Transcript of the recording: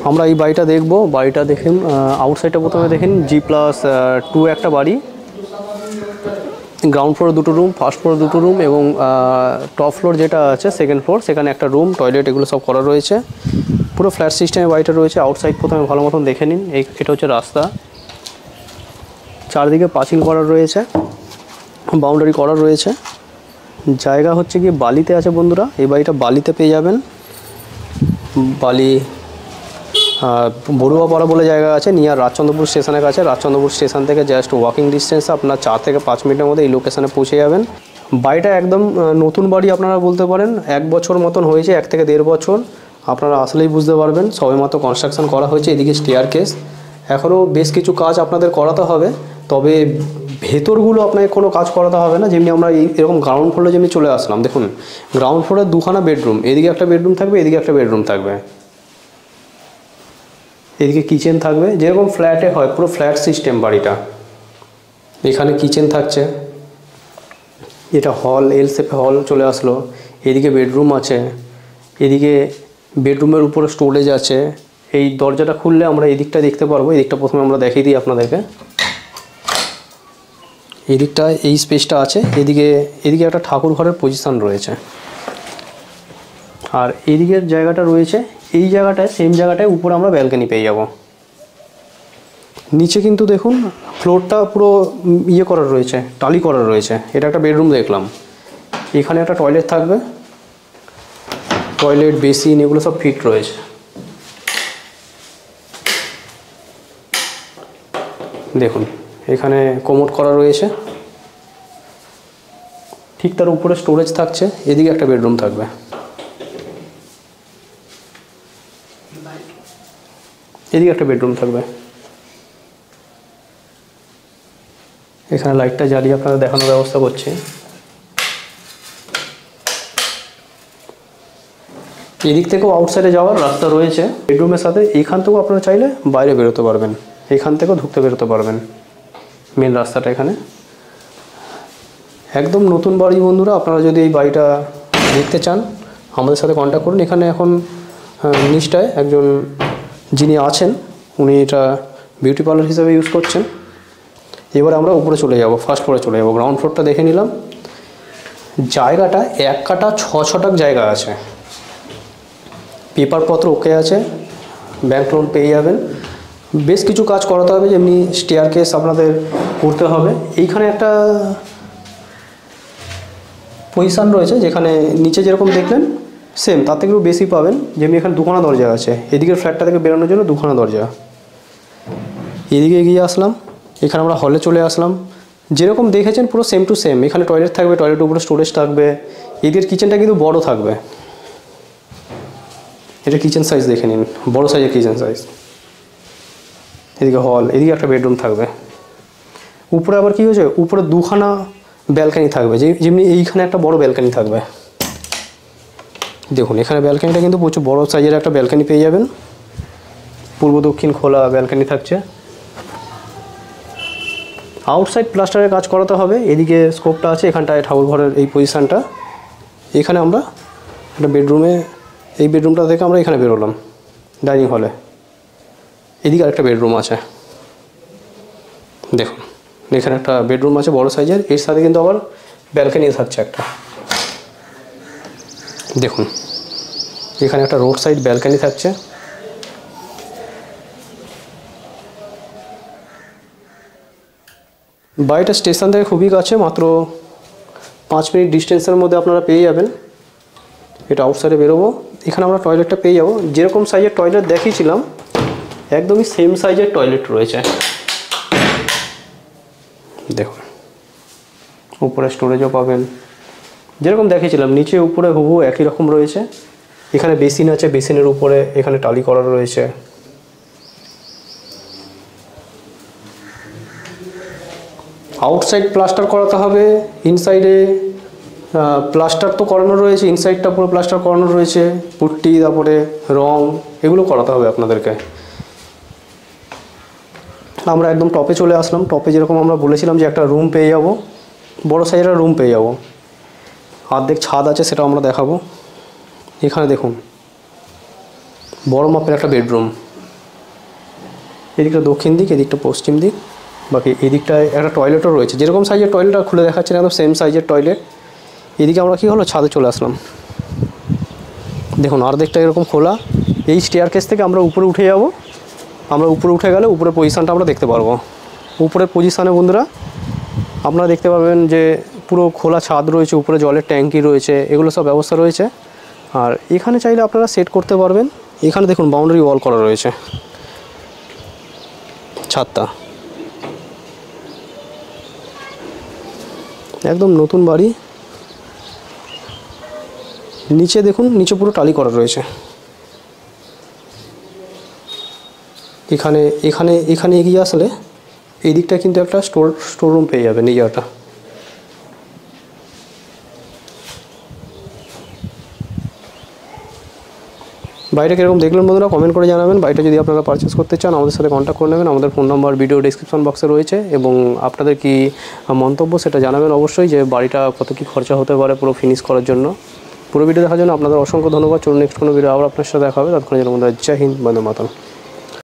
আমরা এই বাড়িটা দেখব। বাড়িটা দেখুন, আউটসাইডটা প্রথমে দেখেন G+2 একটা বাড়ি। গ্রাউন্ড ফ্লোরে দুটো রুম, ফার্স্ট ফ্লোরে দুটো রুম এবং টপ ফ্লোর যেটা আছে সেকেন্ড ফ্লোর, সেখানে একটা রুম, টয়লেট, এগুলো সব করা রয়েছে। পুরো ফ্ল্যাট সিস্টেমে বাড়িটা রয়েছে। আউটসাইড প্রথমে ভালো মতন দেখে নিন। এটা হচ্ছে রাস্তা, চারদিকে পাঁচিল করা রয়েছে, বাউন্ডারি করা রয়েছে। জায়গা হচ্ছে কি বালিতে আছে বন্ধুরা, এই বাড়িটা বালিতে পেয়ে যাবেন। বালি বড়ুয়াপাড়া বলে জায়গা আছে নিয়ার রাজচন্দ্রপুর স্টেশনের কাছে। রাজচন্দ্রপুর স্টেশন থেকে জাস্ট ওয়াকিং ডিস্টেন্সে আপনার 4 থেকে 5 মিনিটের মধ্যে এই লোকেশানে পৌঁছে যাবেন। বাড়িটা একদম নতুন বাড়ি আপনারা বলতে পারেন, 1 বছর মতন হয়েছে, 1 থেকে 1.5 বছর। আপনারা আসলেই বুঝতে পারবেন, সবেমাত্র কনস্ট্রাকশন করা হয়েছে। এদিকে স্টেয়ারকেস, এখনও বেশ কিছু কাজ আপনাদের করাতে হবে, তবে ভেতরগুলো আপনাকে কোনো কাজ করাতে হবে না। যেমনি আমরা এরকম গ্রাউন্ড ফ্লোরে যেমনি চলে আসলাম, দেখুন গ্রাউন্ড ফ্লোরে 2খানা বেডরুম, এদিকে একটা বেডরুম থাকবে, এদিকে একটা বেডরুম থাকবে, এদিকে কিচেন থাকবে, যেরকম ফ্ল্যাটে হয়, পুরো ফ্ল্যাট সিস্টেম বাড়িটা। এখানে কিচেন থাকছে, এটা হল, এল শেপে হল চলে আসলো। এদিকে বেডরুম আছে, এদিকে বেডরুমের উপরে স্টোরেজ আছে। এই দরজাটা খুললে আমরা এদিকটা দেখতে পারবো। এদিকটা প্রথমে আমরা দেখিয়ে দিই আপনাদেরকে। এদিকটা এই স্পেসটা আছে, এদিকে একটা ঠাকুর ঘরের পজিশন রয়েছে। আর এদিকের জায়গাটা রয়েছে, এই জায়গাটায় সেম জায়গাটায় উপরে আমরা ব্যালকনি পেয়ে যাব। নিচে কিন্তু দেখুন ফ্লোরটা পুরো করা রয়েছে, টালি করা রয়েছে। এটা একটা বেডরুম দেখলাম। এখানে একটা টয়লেট থাকবে, টয়লেট, বেসিন, এগুলো সব ফিট রয়েছে। দেখুন এখানে কোমোড করা রয়েছে, ঠিক তার উপরে স্টোরেজ থাকছে। এদিকে একটা বেডরুম থাকবে, এদিকে একটা বেডরুম থাকবে। এখানে লাইটটা জ্বালিয়ে আপনাদের দেখানোর ব্যবস্থা করছি। এদিক থেকেও আউটসাইডে যাওয়ার রাস্তা রয়েছে বেডরুমের সাথে। এইখান থেকেও আপনারা চাইলে বাইরে বেরোতে পারবেন, এইখান থেকেও ঢুকতে বেরোতে পারবেন। মেন রাস্তাটা এখানে। একদম নতুন বাড়ি বন্ধুরা, আপনারা যদি এই বাড়িটা দেখতে চান আমাদের সাথে কন্ট্যাক্ট করুন। এখানে এখন নিচটায় একজন যিনি আছেন, উনি এটা বিউটি পার্লার হিসেবে ইউজ করছেন। এবারে আমরা উপরে চলে যাব, ফার্স্ট ফ্লোরে চলে যাব। গ্রাউন্ড ফ্লোরটা দেখে নিলাম। জায়গাটা 1 কাঠা 6 ছটাক জায়গা আছে, পেপারপত্র ওকে আছে, ব্যাংক লোন পেয়ে যাবেন। বেশ কিছু কাজ করাতে হবে, যেমনি স্টেয়ারকেস আপনাদের করতে হবে। এইখানে একটা পজিশান রয়েছে, যেখানে নিচে যেরকম দেখলেন সেম তার থেকেও বেশি পাবেন। যেমনি এখানে 2খানা দরজা আছে, এদিকের ফ্ল্যাটটা থেকে বেরোনোর জন্য 2খানা দরজা। এদিকে এগিয়ে আসলাম, এখানে আমরা হলে চলে আসলাম। যেরকম দেখেছেন পুরো সেম টু সেম। এখানে টয়লেট থাকবে, টয়লেটের উপরে স্টোরেজ থাকবে। এদিকের কিচেনটা কিন্তু বড় থাকবে, এটা কিচেন সাইজ দেখে নিন, বড় সাইজের কিচেন সাইজ। এদিকে হল, এদিকে একটা বেডরুম থাকবে। উপরে আবার কী হয়েছে, উপরে 2খানা ব্যালকানি থাকবে, যেমনি এইখানে একটা বড় ব্যালকানি থাকবে। দেখুন এখানে ব্যালকানিটা কিন্তু প্রচুর বড় সাইজের একটা ব্যালকানি পেয়ে যাবেন। পূর্ব দক্ষিণ খোলা ব্যালকানি থাকছে। আউটসাইড প্লাস্টারের কাজ করাতে হবে। এদিকে স্কোপটা আছে, এখানটায় ঠাকুর ঘরের এই পজিশানটা। এখানে আমরা একটা বেডরুমে, এই বেডরুমটা থেকে আমরা এখানে বেরোলাম ডাইনিং হলে। এদিকে আরেকটা বেডরুম আছে, দেখুন এখানে একটা বেডরুম আছে বড় সাইজের। এর সাথে কিন্তু আবার ব্যালকানি থাকছে একটা। দেখুন এখানে একটা রোড সাইড ব্যালকানি থাকছে। বাড়িটা স্টেশন থেকে খুবই কাছে, মাত্র 5 মিনিট ডিস্টেন্সের মধ্যে আপনারা পেয়ে যাবেন। এটা আউটসাইডে বেরোবো, এখানে আমরা টয়লেটটা পেয়ে যাব। যেরকম সাইজের টয়লেট দেখিয়েছিলাম একদমই সেম সাইজের টয়লেট রয়েছে। দেখুন উপরে স্টোরেজও পাবেন, যেরকম দেখিয়েছিলাম নিচে উপরে হুবহু একই রকম রয়েছে। এখানে বেসিন আছে, বেসিনের উপরে এখানে টালি করা রয়েছে। আউটসাইড প্লাস্টার করাতে হবে, ইনসাইডে প্লাস্টার তো করানো রয়েছে, ইনসাইডটা পুরো প্লাস্টার করানো রয়েছে। পুট্টি, তারপরে রং, এগুলো করাতে হবে আপনাদেরকে। আমরা একদম টপে চলে আসলাম। টপে যেরকম আমরা বলেছিলাম যে একটা রুম পেয়ে যাব, বড় সাইজের রুম পেয়ে যাব। অর্ধেক ছাদ আছে, সেটা আমরা দেখাবো। এখানে দেখুন বড় মাপের একটা বেডরুম। এদিকটা দক্ষিণ দিক, এদিকটা পশ্চিম দিক, বাকি এদিকটায় একটা টয়লেটও রয়েছে। যেরকম সাইজের টয়লেটটা খুলে দেখাচ্ছে একদম সেম সাইজের টয়লেট। এদিকে আমরা কী হলো ছাদে চলে আসলাম, দেখুন অর্ধেকটা এরকম খোলা। এই স্টেয়ারকেস থেকে আমরা উপরে উঠে যাব। আমরা উপরে উঠে গেলে উপরের পজিশানটা আমরা দেখতে পারবো। উপরের পজিশানে বন্ধুরা আপনারা দেখতে পাবেন যে পুরো খোলা ছাদ রয়েছে, উপরে জলের ট্যাঙ্কি রয়েছে, এগুলো সব ব্যবস্থা রয়েছে। আর এখানে চাইলে আপনারা সেট করতে পারবেন। এখানে দেখুন বাউন্ডারি ওয়াল করা রয়েছে ছাদটা। একদম নতুন বাড়ি। নিচে দেখুন, নিচে পুরো টালি করা রয়েছে। এখানে এখানে এখানে এগিয়ে আসলে এই দিকটা কিন্তু একটা স্টোর রুম পেয়ে যাবেন এই জায়গাটা। বাড়িটা কীরকম দেখলেন বন্ধুরা কমেন্ট করে জানাবেন। বাড়িটা যদি আপনারা পারচেস করতে চান আমাদের সাথে কন্ট্যাক্ট করে নেবেন। আমাদের ফোন নাম্বার ভিডিও ডেসক্রিপশন বক্সে রয়েছে, এবং আপনাদের কি মন্তব্য সেটা জানাবেন অবশ্যই, যে বাড়িটা কত কী খরচা হতে পারে পুরো ফিনিশ করার জন্য। পুরো ভিডিও দেখার জন্য আপনাদের অসংখ্য ধন্যবাদ। চলুন নেক্সট কোনো ভিডিও আবার আপনার সাথে দেখা হবে। ততক্ষণের জন্য জয় হিন্দ, বন্দে মাতরম।